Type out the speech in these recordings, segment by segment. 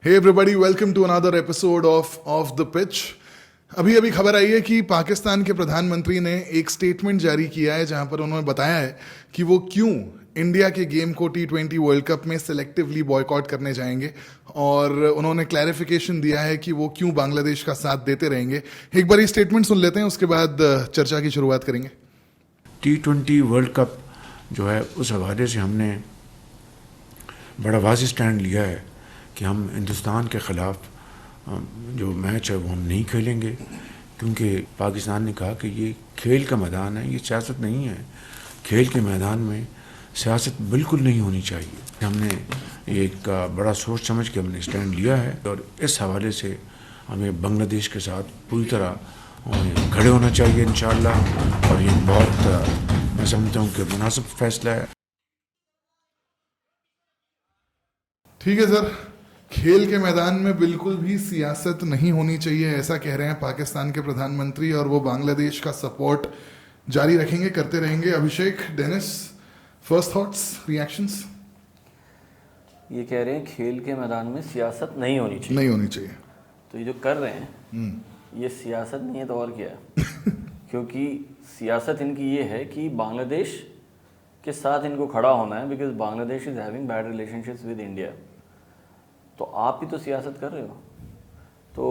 Hey everybody, welcome to another episode of Off the Pitch. अभी अभी खबर आई है कि पाकिस्तान के प्रधानमंत्री ने एक स्टेटमेंट जारी किया है जहां पर उन्होंने बताया है कि वो क्यों इंडिया के गेम को T20 वर्ल्ड कप में सिलेक्टिवली बॉयकॉट करने जाएंगे और उन्होंने क्लैरिफिकेशन दिया है कि वो क्यों बांग्लादेश का साथ देते रहेंगे. एक बार ये स्टेटमेंट सुन लेते हैं, उसके बाद चर्चा की शुरुआत करेंगे. T20 वर्ल्ड कप जो है उस हवाले से हमने बड़ा वाज़ेह स्टैंड लिया है कि हम हिंदुस्तान के ख़िलाफ़ जो मैच है वो हम नहीं खेलेंगे, क्योंकि पाकिस्तान ने कहा कि ये खेल का मैदान है, ये सियासत नहीं है. खेल के मैदान में सियासत बिल्कुल नहीं होनी चाहिए. हमने एक बड़ा सोच समझ के हमने स्टैंड लिया है और इस हवाले से हमें बांग्लादेश के साथ पूरी तरह खड़े होना चाहिए इंशाअल्लाह. और ये बहुत मैं समझता हूँ कि मुनासिब फैसला है. ठीक है सर, खेल के मैदान में बिल्कुल भी सियासत नहीं होनी चाहिए, ऐसा कह रहे हैं पाकिस्तान के प्रधानमंत्री, और वो बांग्लादेश का सपोर्ट जारी रखेंगे, करते रहेंगे. अभिषेक, डेनिस, फर्स्ट थॉट्स, रिएक्शंस? ये कह रहे हैं खेल के मैदान में सियासत नहीं होनी चाहिए. नहीं होनी चाहिए. तो ये जो कर रहे हैं ये सियासत नहीं है तो और क्या है? क्योंकि सियासत इनकी ये है कि बांग्लादेश के साथ इनको खड़ा होना है, because Bangladesh is having bad relationships with India. तो आप ही तो सियासत कर रहे हो. तो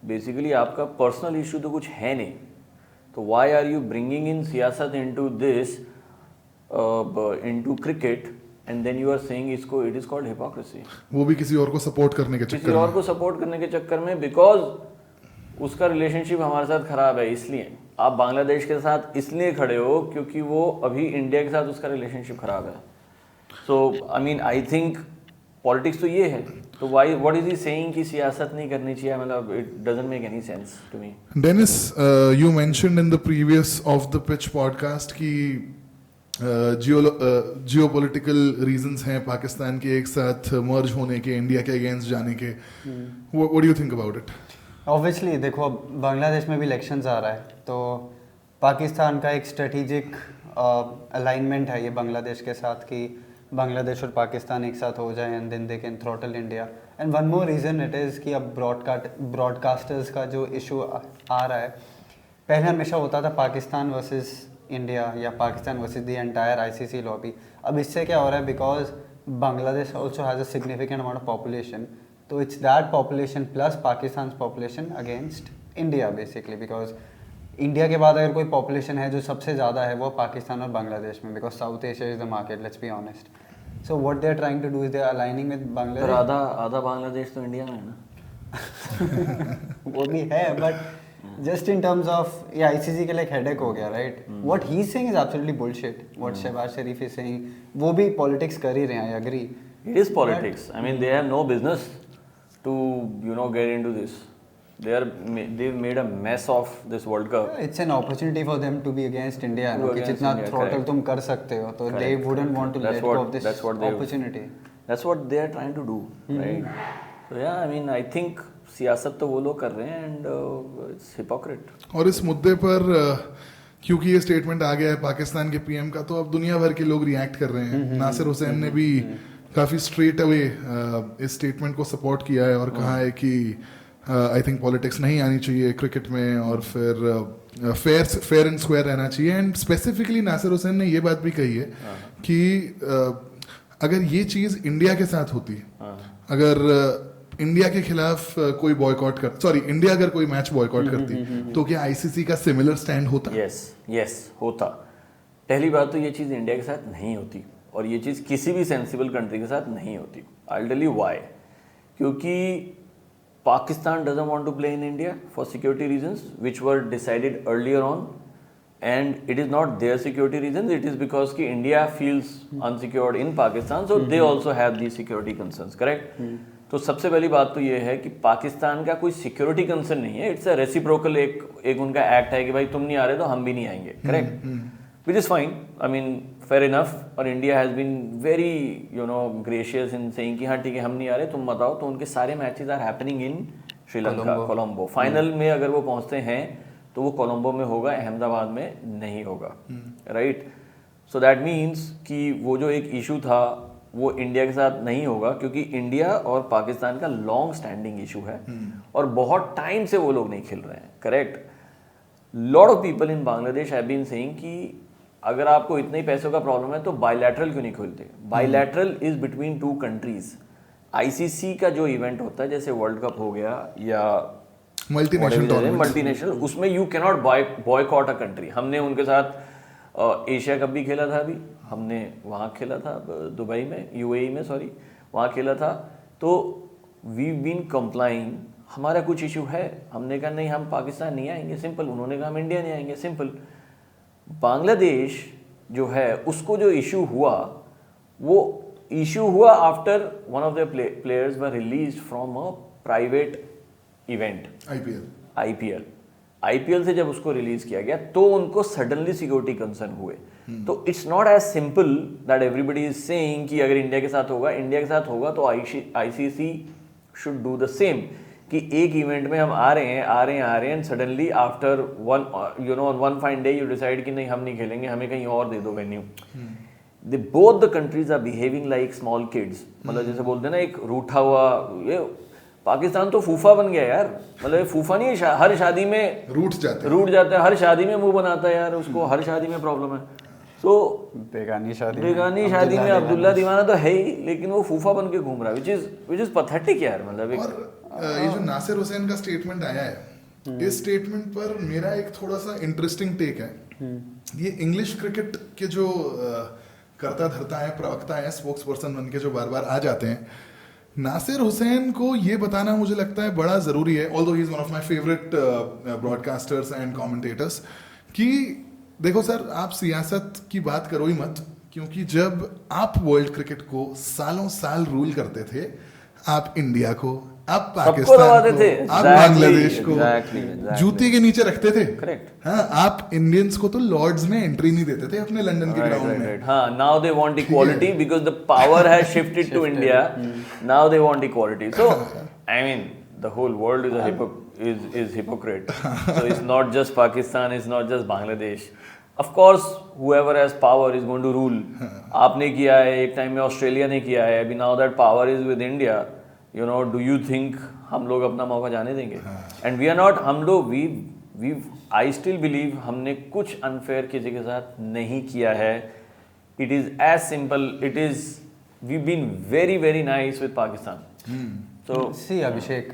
बेसिकली आपका पर्सनल इशू तो कुछ है नहीं, तो why are you bringing in सियासत into this, into cricket, and then you are saying इसको इट इज कॉल्ड हिपोक्रेसी. वो भी किसी और को सपोर्ट करने के चक्कर में, किसी और को सपोर्ट करने के चक्कर में, बिकॉज उसका रिलेशनशिप हमारे साथ खराब है. इसलिए आप बांग्लादेश के साथ इसलिए खड़े हो क्योंकि वो अभी इंडिया के साथ उसका रिलेशनशिप खराब है. So I mean I think politics तो ये है. तो why what is he saying कि सियासत नहीं करनी चाहिए? मतलब it doesn't make any sense to me. Dennis, you mentioned in the previous of the pitch podcast कि जियोपॉलिटिकल रीजंस हैं पाकिस्तान के एक साथ मर्ज होने के, इंडिया के अगेंस्ट जाने के. What do you think about it? Obviously देखो, अब बांग्लादेश में भी इलेक्शंस आ रहा है, तो पाकिस्तान का एक स्ट्रेटेजिक अलाइनमेंट है ये बांग्लादेश के साथ कि बांग्लादेश और पाकिस्तान एक साथ हो जाए and then they can throttle India. And one more reason it is कि अब ब्रॉडकास्टर्स का जो इशू आ रहा है, पहले हमेशा होता था पाकिस्तान वर्सेस इंडिया या Pakistan versus the entire ICC lobby. अब इससे क्या हो रहा है, because Bangladesh also has a significant amount of population, तो it's that population plus Pakistan population against India basically. Because India के बाद अगर कोई पॉपुलेशन है जो सबसे ज़्यादा है वो पाकिस्तान और बांग्लादेश में, because South Asia is the market, let's be honest. So what they are trying to do is they are aligning with Bangladesh. आधा बांग्लादेश तो इंडिया में है ना. वो भी है, but just in terms of ये आईसीसी के लिए एक हेडेक हो गया, right? What he is saying is absolutely bullshit. What Shahbaz Sharif is saying, वो भी पॉलिटिक्स कर ही रहे हैं, I agree. It is politics. I mean they have no business to get into this. They've made a mess of this World Cup. It's an opportunity for them to be against India, To कि against जितना India, throttle correct. तुम कर सकते हो, तो they wouldn't want to let go of this opportunity. That's what they are trying to do, right? So yeah, I mean I think सियासत तो वो लोग कर रहे हैं and it's hypocrite. और इस मुद्दे पर क्योंकि ये स्टेटमेंट आ गया है पाकिस्तान के पीएम का, तो अब दुनिया भर के लोग रिएक्ट कर रहे हैं. नासिर हुसैन ने भी काफ़ी स्ट्रेट अवे इस स्टेटमेंट को सपोर्ट किया है और कहा है कि आई थिंक पॉलिटिक्स नहीं आनी चाहिए क्रिकेट में, और फिर फेयर एंड स्क्वायर रहना चाहिए. एंड स्पेसिफिकली नासिर हुसैन ने ये बात भी कही है कि अगर ये चीज़ इंडिया के साथ होती, अगर इंडिया के खिलाफ कोई बॉयकॉट इंडिया अगर कोई मैच बॉयकॉट करती, तो क्या आईसीसी का सिमिलर स्टैंड होता? यस होता. पहली बात तो ये चीज़ इंडिया के साथ नहीं होती, और ये चीज़ किसी भी सेंसिबल कंट्री के साथ नहीं होती. I will tell you why. क्योंकि Pakistan doesn't want to play in India for security reasons which were decided earlier on, and it is not their security reasons, it is because कि India feels unsecured in Pakistan, so they also have the security concerns, correct? तो सबसे पहली बात तो ये है कि पाकिस्तान का कोई सिक्योरिटी कंसर्न नहीं है. इट्स अ रेसिप्रोकल, एक उनका एक्ट है कि भाई तुम नहीं आ रहे तो हम भी नहीं आएंगे, correct? Which is fine, I mean fair enough. और India has been very gracious in saying कि हाँ ठीक है हम नहीं आ रहे, तुम मत आओ. तो उनके सारे matches are happening in Sri Lanka, Colombo. Final में अगर वो पहुंचते हैं तो वो कोलंबो में होगा, अहमदाबाद में नहीं होगा, राइट? सो दैट मीन्स कि वो जो एक इशू था वो इंडिया के साथ नहीं होगा, क्योंकि इंडिया और पाकिस्तान का लॉन्ग स्टैंडिंग इशू है और बहुत टाइम से वो लोग नहीं खेल रहे हैं, correct. Lot of people in Bangladesh have been saying कि अगर आपको इतने ही पैसों का प्रॉब्लम है तो बायलैटरल क्यों नहीं खोलते। Bilateral is between two countries. ICC का जो इवेंट होता है जैसे वर्ल्ड कप हो गया या मल्टीनेशनल, उसमें you cannot boycott a country. हमने उनके साथ एशिया कप भी खेला था, अभी हमने वहाँ खेला था दुबई में, यूएई में सॉरी, वहाँ खेला था। तो वी बीन कंप्लाइंग, हमारा कुछ इशू है, हमने कहा नहीं हम पाकिस्तान नहीं आएंगे, सिंपल। उन्होंने कहा हम इंडिया नहीं आएंगे, सिंपल। बांग्लादेश जो है उसको जो इशू हुआ, वो इशू हुआ after one of the players were released from a private event, IPL से जब उसको रिलीज किया गया तो उनको सडनली सिक्योरिटी कंसर्न हुए। तो it's not as simple that everybody is saying कि अगर इंडिया के साथ होगा तो ICC should do the same, कि एक इवेंट में हम आ रहे हैं and suddenly after one fine day you decide कि नहीं हम नहीं खेलेंगे, हमें कहीं और दे दो venue. They both the countries are behaving like small kids, मतलब जैसे बोलते हैं ना एक रूठा हुआ, ये पाकिस्तान तो फूफा बन गया यार, मतलब फूफा नहीं है, हर शादी में रूठ जाता है, हर शादी में मुंह बनाता है यार, उसको हर शादी में प्रॉब्लम है। तो बेगानी शादी में अब्दुल्ला दीवाना तो है ही, लेकिन वो फूफा बन के घूम रहा है, विच इज पैथेटिक यार। मतलब ये जो नासिर हुसैन का स्टेटमेंट आया है, इस स्टेटमेंट पर मेरा एक थोड़ा सा इंटरेस्टिंग टेक है। ये इंग्लिश क्रिकेट के जो करता धरता है, प्रवक्ता है, स्पोक्स पर्सन बन के जो बार बार आ जाते हैं, नासिर हुसैन को ये बताना मुझे लगता है बड़ा ज़रूरी है, although he is one of my favourite broadcasters and commentators, कि देखो सर, आप सियासत की बात करो ही मत, क्योंकि जब आप वर्ल्ड क्रिकेट को सालों साल रूल करते थे, आप इंडिया को, आप पाकिस्तान को, आप बांग्लादेश को जूते के नीचे रखते थे। करेक्ट। हाँ, आप इंडियंस को तो लॉर्ड्स में एंट्री नहीं देते थे अपने लंदन के ग्राउंड में। हाँ, now they want equality because the power has shifted to India, now they want equality. So I mean the whole world is hypocrite. So it's not just Pakistan, it's not just Bangladesh. Of course, whoever has power is going to rule. आपने किया है, एक time में Australia ने किया है, अभी now that power is with India, you know, do you think हम लोग अपना मौका जाने देंगे? And we are not, हम लोग I still believe हमने कुछ unfair किसी के साथ नहीं किया है. It is as simple. It is, we've been very very nice with Pakistan. So see Abhishek,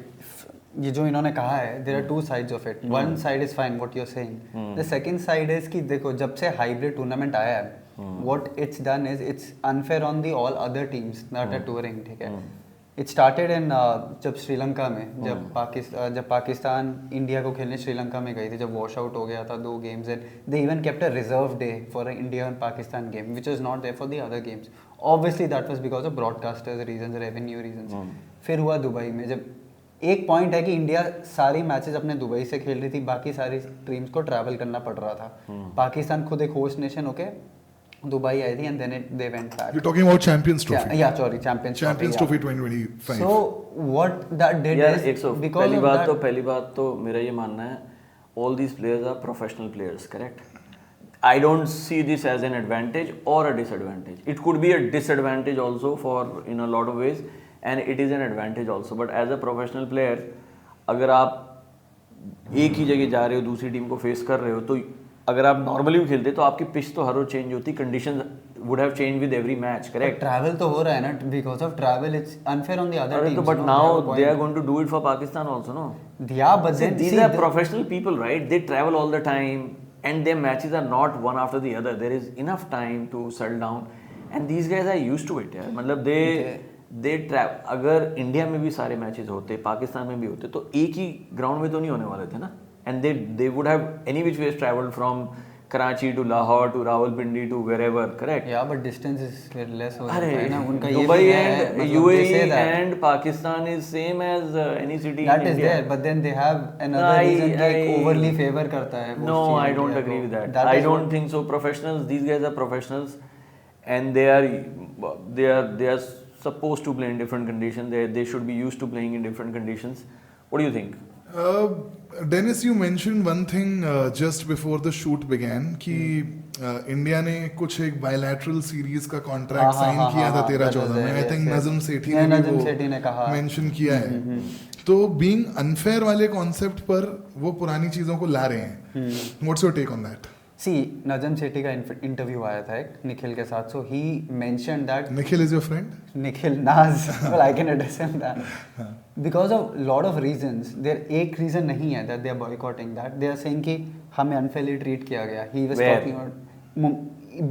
ये जो इन्होंने कहा है, there are two sides of it. One side is fine what you're saying. The second side is कि देखो जब से hybrid tournament आया है, what it's done is it's unfair on the all other teams that are touring, ठीक है? It started in जब श्रीलंका में, जब पाकिस्तान इंडिया को खेलने श्रीलंका में गई थी, जब वॉश आउट हो गया था 2 games, and they even kept a reserve day for an India and Pakistan game, which was not there for the other games. Obviously that was because of broadcasters reasons, revenue reasons. फिर हुआ Dubai में, जब एक point है कि India सारी matches अपने Dubai से खेल रही थी, बाकी सारी टीम्स को ट्रैवल करना पड़ रहा था। पाकिस्तान खुद एक होस्ट नेशन होके दुबई आई थी, and then they went back. You talking about champions trophy? या sorry, champions trophy 2025। So what that did is, because पहली बात तो मेरा ये मानना है, all these players are professional players, correct? I don't see this as an advantage or a disadvantage. It could be a disadvantage also for in a lot of ways, and it is an advantage also. But as a professional player, अगर आप एक ही जगह जा रहे हो, दूसरी team को face कर रहे हो, तो अगर आप नॉर्मली भी खेलते तो आपकी पिच तो हर रोज चेंज होती, conditions would have changed with every match, correct? Travel तो हो रहा है ना, because of travel it's unfair on the other teams. But now they are going to do it for Pakistan also, no? Yeah, but then these are professional people, right? They travel all the time. And their matches are not one after the other. There is enough time to settle down, and these guys are used to it. यार, मतलब they trap. अगर India में भी सारे matches होते, पाकिस्तान में भी होते, तो एक ही ग्राउंड में तो नहीं होने वाले थे ना. And they would have any which ways traveled from Karachi to Lahore to Rawalpindi to wherever, correct? Yeah, but distance is less हो जाता है ना. उनका Dubai and UAE and Pakistan is same as any city that in is India. there, but then they have another reason कि overly favor करता है. No, I don't agree with that. I don't think so. Professionals, these guys are professionals, and they are supposed to play in different conditions. They should be used to playing in different conditions. What do you think? Dennis, you mentioned one thing just before the shoot began कि India ने कुछ एक bilateral series का contract sign किया था 13-14 में. I think Najam Sethi ने भी वो मेंशन किया है. तो बीइंग अनफेयर वाले कॉन्सेप्ट पर वो पुरानी चीजों को ला रहे हैं. What's your take on that? See Najam Sethi का इंटरव्यू आया था एक निखिल के साथ, so he mentioned that Nikhil is your friend? Nikhil Naz, well I can address him that because of lot of reasons. There एक reason नहीं है that they are boycotting that. They are saying कि हमें unfairly treat किया गया. He was Where? talking about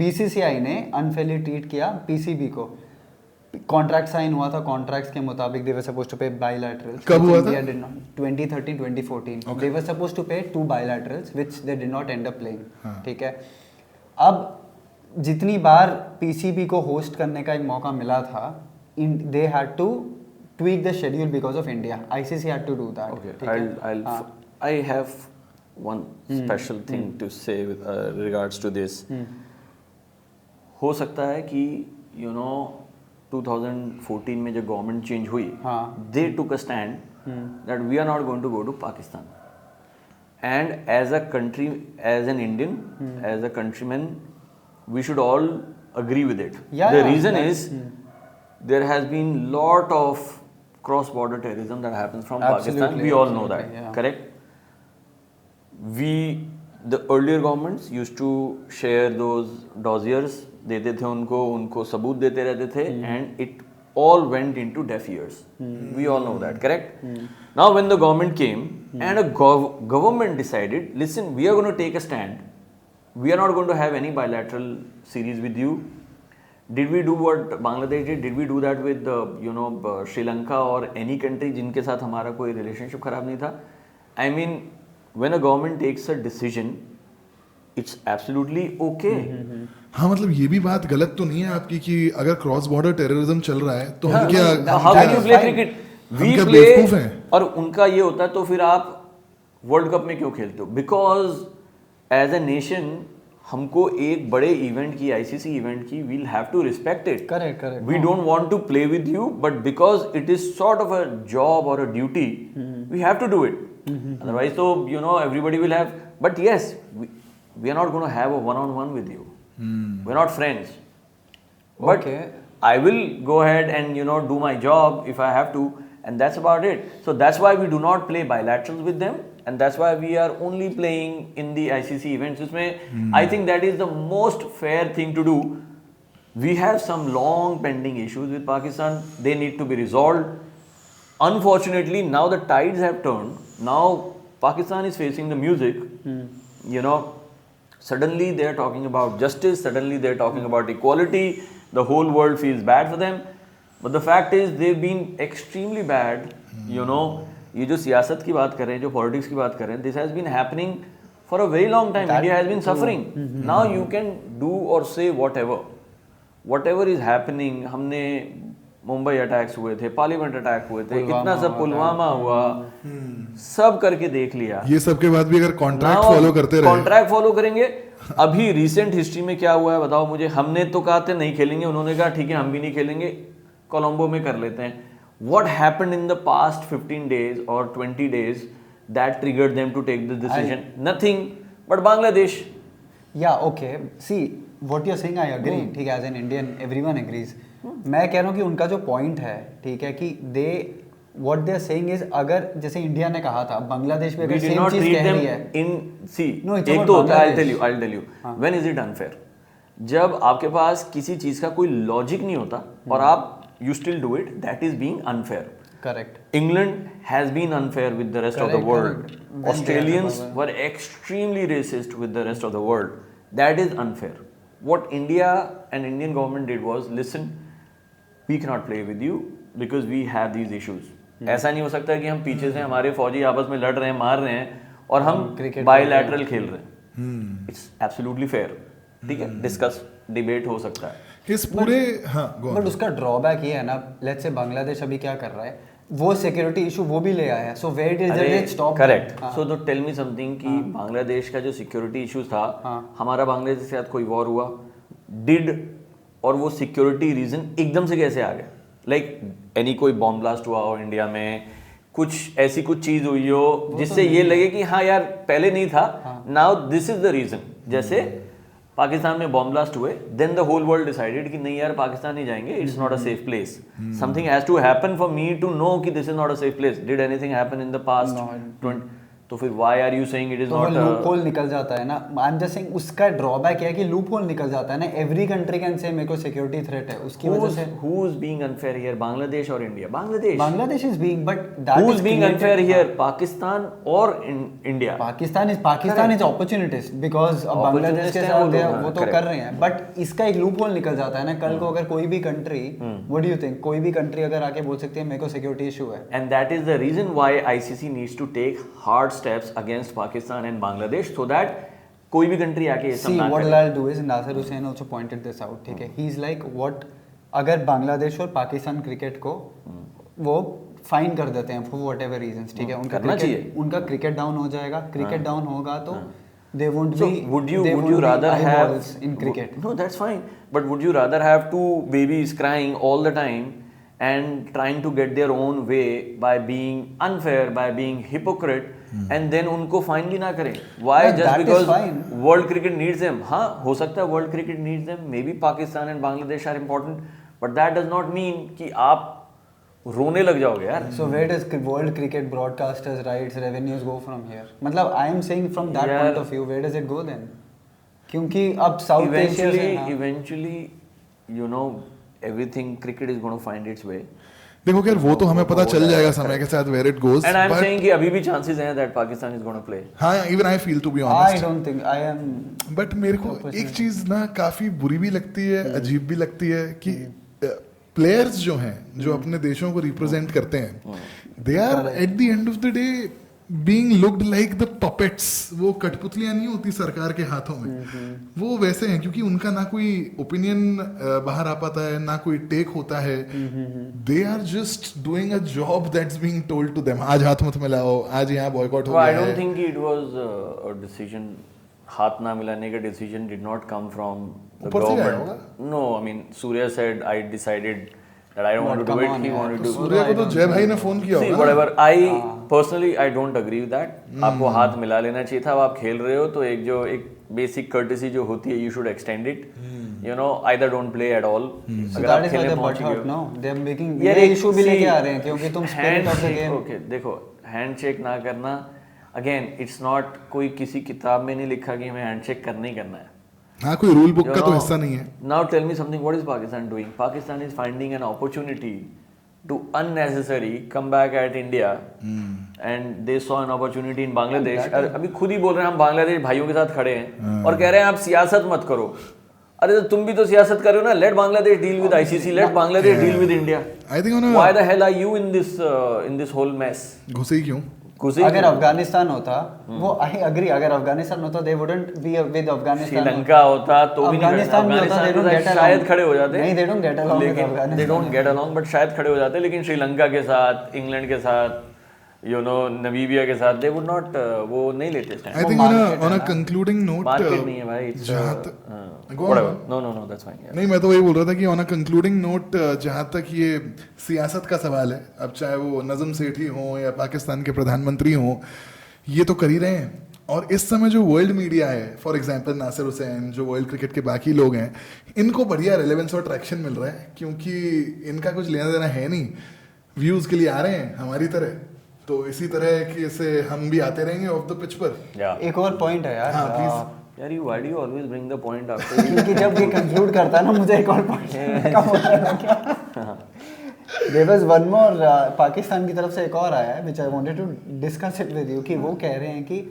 BCCI ने unfairly treat किया PCB को. कॉन्ट्रैक्ट साइन हुआ था, कॉन्ट्रैक्ट्स के मुताबिक दे वर सपोज्ड टू पे बायलैटरल्स. कब हुआ था? 2013 2014 दे वर सपोज्ड टू पे 2 bilaterals which they did not and up playing. ठीक है, अब जितनी बार पीसीबी को होस्ट करने का एक मौका मिला था, they had to tweak the schedule because of India. ICC had to do that. Okay, I have one special thing to say with regards to this. हो सकता है कि you know 2014 में जब गवर्नमेंट चेंज हुई, they took a stand that we are not going to go to Pakistan. And as a country, as an Indian, as a countryman, we should all agree with it. The reason is there has been lot of cross-border terrorism that happens from Pakistan. We all know that, correct? The earlier governments used to share those dossiers, देते थे उनको सबूत देते रहते थे, and it all went into deaf ears. We all know that, correct? Now when the government came and a government decided, listen, we are going to take a stand. We are not going to have any bilateral series with you. Did we do what Bangladesh did? Did we do that with Sri Lanka or any country जिनके साथ हमारा कोई relationship खराब नहीं था? I mean, when a government takes a decision, it's absolutely okay. हाँ, मतलब ये भी बात गलत तो नहीं है आपकी कि अगर क्रॉस बॉर्डर टेररिज्म चल रहा है तो हम क्या How can you play cricket? We play, और उनका ये होता है तो फिर आप वर्ल्ड कप में क्यों खेलते हो? Because as a nation हमको एक बड़े इवेंट की, आईसीसी इवेंट की, we'll have to respect it. Correct. We don't want to play with you, but because it is sort of a job or a duty, we have to do it. Otherwise, so everybody will have. But yes, we are not going to have a one-on-one with you. We're not friends. But I will go ahead and do my job if I have to, and that's about it. So that's why we do not play bilaterals with them. And that's why we are only playing in the ICC events. I think that is the most fair thing to do. We have some long pending issues with Pakistan. They need to be resolved. Unfortunately, now the tides have turned. Now Pakistan is facing the music. Suddenly they are talking about justice. Suddenly they are talking about equality. The whole world feels bad for them. But the fact is they've been extremely bad. ये जो सियासत की बात कर रहे हैं, जो politics की बात कर रहे हैं, this has been happening for a very long time. India has been suffering. Now you can do और से वट एवर इज हैपनिंग. हमने मुंबई अटैक्स हुए थे, पार्लियामेंट अटैक हुए थे, इतना सब पुलवामा हुआ, सब करके देख लिया. ये सब के बाद भी अगर कॉन्ट्रैक्ट फॉलो करते रहे, कॉन्ट्रैक्ट फॉलो करेंगे. अभी रिसेंट हिस्ट्री में क्या हुआ है बताओ मुझे. हमने तो कहा था नहीं खेलेंगे, उन्होंने कहा ठीक है हम भी नहीं खेलेंगे, कोलंबो में कर लेते हैं. What happened in the past 15 days or 20 days that triggered them to take this decision? Nothing but Bangladesh. Yeah, okay. See, what you're saying I agree. ठीक है, as an Indian, everyone agrees. मैं कह रहा हूँ कि उनका जो point है, ठीक है, कि what they're saying is अगर जैसे इंडिया ने कहा था बांग्लादेश में अगर सेम चीज कह रही है, एक तो होता है, I'll tell you. When is it unfair? जब आपके पास किसी चीज का कोई लॉजिक नहीं होता और आप you still do it, that is being unfair. Correct. England has been unfair with the rest of the world. Australians were extremely racist with the rest of the world. That is unfair. What India and Indian government did was, listen, we cannot play with you because we have these issues. ऐसा नहीं हो सकता कि हम पीछे से हमारे फौजी आपस में लड़ रहे हैं, मार रहे हैं और हम बायलैटरल खेल रहे हैं. It's absolutely fair. ठीक है, डिस्कस डिबेट हो सकता है इस पूरे. बट उसका ड्रॉबैक ये है ना, लेट्स से बांग्लादेश अभी क्या कर रहा है, वो सिक्योरिटी इशू वो भी ले आया है. So where does it stop? Correct. So तो टेल मी समथिंग कि बांग्लादेश का जो सिक्योरिटी इशू था, हमारा बांग्लादेश के साथ कोई वॉर हुआ, और वो सिक्योरिटी रीजन एकदम से कैसे आ गया? लाइक एनी कोई बॉम्ब ब्लास्ट हुआ हो इंडिया में, कुछ ऐसी कुछ चीज हुई हो जिससे ये लगे कि हाँ यार पहले नहीं था, now this is the reason. जैसे पाकिस्तान में बॉम्ब ब्लास्ट हुए, then the whole world decided कि नहीं यार पाकिस्तान नहीं जाएंगे, it's not a safe place. Something has to happen for me to know कि this is not a safe place. Did anything happen in the past? तो फिर why are you saying it is तो not? Loophole निकल जाता है ना। I am just saying उसका drawback है कि लूप होल निकल जाता है ना। एवरी कंट्री कैन से मेरे को सिक्योरिटी थ्रेट है, उसकी वजह से who is being unfair here? Bangladesh और India? Bangladesh is being, but that who is is being unfair here? Pakistan और India? Pakistan is opportunities because Bangladesh के Opportunist साथ हैं वो तो correct. कर रहे हैं, बट इसका एक लूप होल निकल जाता है ना। कल को अगर कोई भी country, what do you think, कोई भी कंट्री अगर आके बोल सकती है मेरे को सिक्योरिटी इशू है, And that is the reason why ICC needs to take hard steps against Pakistan and Bangladesh so that कोई भी कंट्री आके ये सब see ना what करे। I'll do is Nasser Hussain also pointed this out, ठीक है। he is like what, अगर बांग्लादेश और पाकिस्तान क्रिकेट को वो फाइन कर देते हैं फॉर व्हाटएवर रीजंस, ठीक है, उनका क्रिकेट डाउन हो जाएगा। क्रिकेट डाउन होगा तो they won't So be would you be rather have eyeballs in cricket? No, that's fine. But would you rather have two babies crying all the time and trying to get their own way by being unfair, by being hypocrite, and then उनको fine भी ना करें? Why? Yeah, Just that is because fine. world cricket needs them? हाँ, हो सकता है world cricket needs them. Maybe Pakistan and Bangladesh are important, but that does not mean कि आप रोने लग जाओगे यार। So where does world cricket broadcasters rights revenues go from here? मतलब I am saying from that यार, point of view, where does it go then? क्योंकि अब साउथ एशिया से eventually, you know, everything cricket is going to find its way. देखो यार वो तो हमें पता चल जाएगा समय के साथ where it goes. And I'm but saying कि अभी भी chances हैं that Pakistan is going to play. हाँ, even I feel to be I honest. don't think I am. But मेरे को एक चीज ना काफी बुरी भी लगती है, अजीब भी लगती है कि प्लेयर्स जो हैं जो अपने देशों को रिप्रेजेंट करते हैं, they are at the end of the day being looked like the puppets. वो कठपुतलियां नहीं होती सरकार के हाथों में, वो वैसे हैं क्योंकि उनका ना कोई ओपिनियन बाहर आ पाता है, ना कोई टेक होता है। They are just doing a job that's being told to them, आज हाथ मत मिलाओ, आज यहाँ बॉयकॉट हो So I गया don't है। think it was a decision. हाथ ना मिलाने का decision did not come from the ऊपर से आया government. No, I mean Surya said I decided that I don't want to do come it. on, He यार, wanted तो to. सूर्या को तो जय भाई ने फोन किया See, होगा ना। whatever. I personally I don't agree with that. आपको हाथ मिला लेना चाहिए था। अब आप खेल रहे हो तो एक बेसिक courtesy जो होती है, you should extend it. You know, either don't play at all. So अगर that आप is why खेलने they पहुंच bought गए out हो। now. They are making यार ये एक इशू भी see, लेके आ रहे हैं क्योंकि तुम spirit of the handshake, game. okay, देखो हैंडशेक ना करना, अगेन इट्स नॉट कोई किसी किताब में नहीं लिखा कि हमें हैंडशेक करना ही करना है। हाँ, कोई रूल बुक का तो हिस्सा नहीं है। Now tell me something, what is Pakistan doing? Pakistan is finding an opportunity to unnecessary come back at India and they saw an opportunity in Bangladesh. अभी खुद ही बोल रहे हैं हम बांग्लादेश भाइयों के साथ खड़े हैं और कह रहे हैं आप सियासत मत करो। अरे तो तुम भी तो सियासत कर रहे हो ना। Let Bangladesh deal with ICC, let Bangladesh deal with India. I think Why the hell are you in this whole mess? घुसे ही क्यों? अगर अफगानिस्तान होता, वो आई अग्री, अगर अफगानिस्तान होता they wouldn't be with Afghanistan. Sri Lanka होता तो भी नहीं अफगानिस्तान भी होता, they don't get along. शायद खड़े हो जाते। नहीं, they don't get along with लेकिन Afghanistan. they don't get along, but शायद खड़े हो जाते। लेकिन श्रीलंका के साथ, इंग्लैंड के साथ, you know, नमीबिया के साथ, they would not, वो नहीं लेते stand. I think on a concluding note, market नहीं है भाई। It's Go on. whatever. No, that's fine. Yeah. नहीं, मैं तो वही बोल रहा था कि ऑन अ कंक्लूडिंग नोट, जहाँ तक ये सियासत का सवाल है, अब चाहे वो नज़म सेठी हो या पाकिस्तान के प्रधानमंत्री हो, ये तो कर ही रहे हैं। और इस समय जो वर्ल्ड मीडिया है, फॉर एग्जांपल नासिर हुसैन, जो वर्ल्ड क्रिकेट के बाकी लोग हैं, इनको बढ़िया रेलेवेंस और ट्रैक्शन मिल रहा है क्योंकि इनका कुछ लेना देना है नहीं, व्यूज़ के लिए आ रहे हैं हमारी तरह। तो इसी तरह कि से हम भी आते रहेंगे ऑफ द पिच पर। Yeah. एक और पॉइंट है यार। हाँ, please. यार why do you always bring the point after? क्योंकि जब ये कंक्लूड करता है ना, मुझे एक और पॉइंट का बोलना। There was one more, Pakistan की तरफ से एक और आया है which I wanted to discuss it with you, कि वो कह रहे हैं कि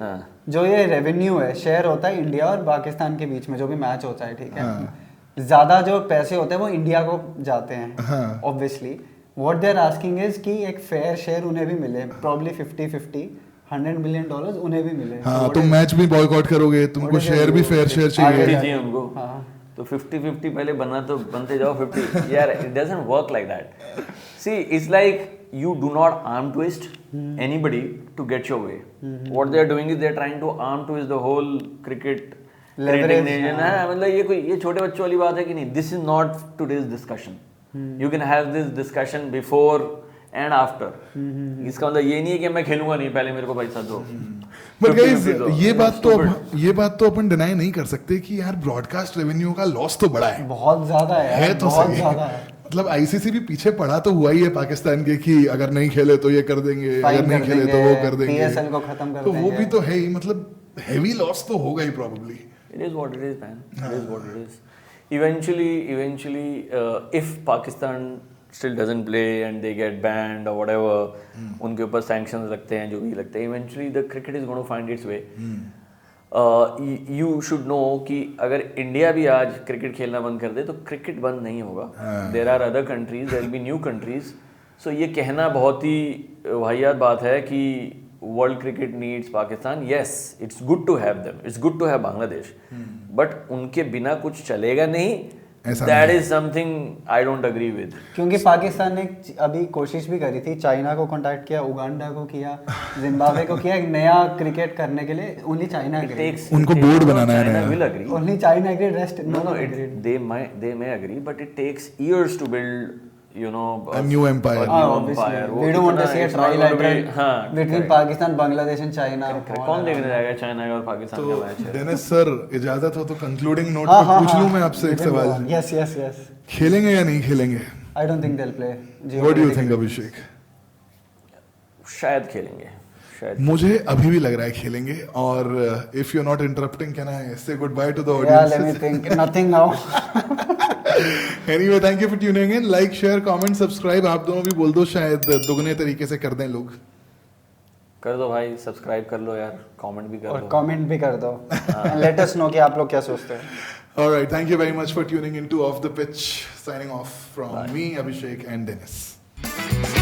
जो ये रेवेन्यू है, शेयर होता है इंडिया और पाकिस्तान के बीच में जो भी मैच होता है, ठीक है, ज्यादा जो पैसे होते हैं वो इंडिया को जाते हैं obviously. What they are asking is कि एक फेयर शेयर उन्हें भी मिले, प्रॉब्ली 50-50, $100 मिलियन उन्हें भी मिले। हाँ, तुम मैच भी बॉयकॉट करोगे, तुमको शेयर भी फेयर शेयर चाहिए। चाहिए हमको। तो 50-50 पहले बनते जाओ 50। यार it doesn't work like that. See, it's like you do not arm twist anybody to get your way. What they are doing is they are trying to arm twist the whole cricket nation. मतलब ये छोटे बच्चों वाली बात है कि नहीं? This is not today's discussion. You can have this discussion before and after. इसका मतलब ये नहीं है कि मैं खेलूंगा नहीं, पहले मेरे को पैसा दो। बट 50-50 गाइस दो। ये बात तो अपन डिनाई नहीं कर सकते कि यार ब्रॉडकास्ट रेवेन्यू का लॉस तो बड़ा है। बहुत ज़्यादा है है तो बहुत सही। ज़्यादा है। मतलब आईसीसी भी पीछे पड़ा तो हुआ ही है पाकिस्तान के कि अगर नहीं खेले तो ये कर देंगे, Fine अगर नहीं कर खेले तो देंगे, वो कर देंगे, PSL को खत्म कर तो वो देंगे। भी तो है ही। मतलब हेवी लॉस तो होगा he probably. It is what it is, man. It is what it is. Eventually, if Pakistan still doesn't play and they get banned or whatever, उनके ऊपर sanctions लगते हैं, जो भी लगते हैं, eventually the cricket is going to find its way. You should know कि अगर इंडिया भी आज क्रिकेट खेलना बंद कर दे तो क्रिकेट बंद नहीं होगा। There are other countries, there will be new countries. So ये कहना बहुत ही वाहियात बात है कि world cricket needs Pakistan. Yes, it's good to have them, it's good to have Bangladesh, but उनके बिना कुछ चलेगा नहीं। ऐसा दैट नहीं is something I don't agree with. क्योंकि पाकिस्तान ने अभी कोशिश भी करी थी, चाइना को कांटेक्ट किया, उगांडा को किया, जिम्बाब्वे को किया, एक नया क्रिकेट करने के लिए। ओनली चाइना एग्रीड, उनको board बनाना है नया। Will agree. Only China agreed, rest No, they may agree, but it takes years to build, you know, A new empire. a new empire. वो We don't want to इतना- see a it's not going to be- trilateral हाँ, between Pakistan, Bangladesh and China. कौन देखने जाएगा China का और पाकिस्तान का match है? डेनिस सर, इजाजत हो तो कंक्लूडिंग नोट हाँ, पे हाँ, पूछ लूं हाँ। मैं आपसे एक सवाल। Yes, yes, yes. खेलेंगे या नहीं खेलेंगे? I don't think they'll play. What do you think, अभिषेक? शायद खेलेंगे, शायद। मुझे अभी भी लग रहा है खेलेंगे। और if you are not interrupting, can I say goodbye to the Yeah, let me audience? think. Nothing now. Anyway, thank you for tuning in. Like, share, comment, subscribe आप दोनों भी बोल दो, शायद दुगने तरीके से कर दें लोग। कर दो भाई, सब्सक्राइब कर लो यार, कमेंट भी कर और दो। कमेंट भी कर दो। And let us know कि आप लोग क्या सोचते हैं। All right, thank you very much for tuning into Off the Pitch. Signing off from me, Abhishek, and Dennis.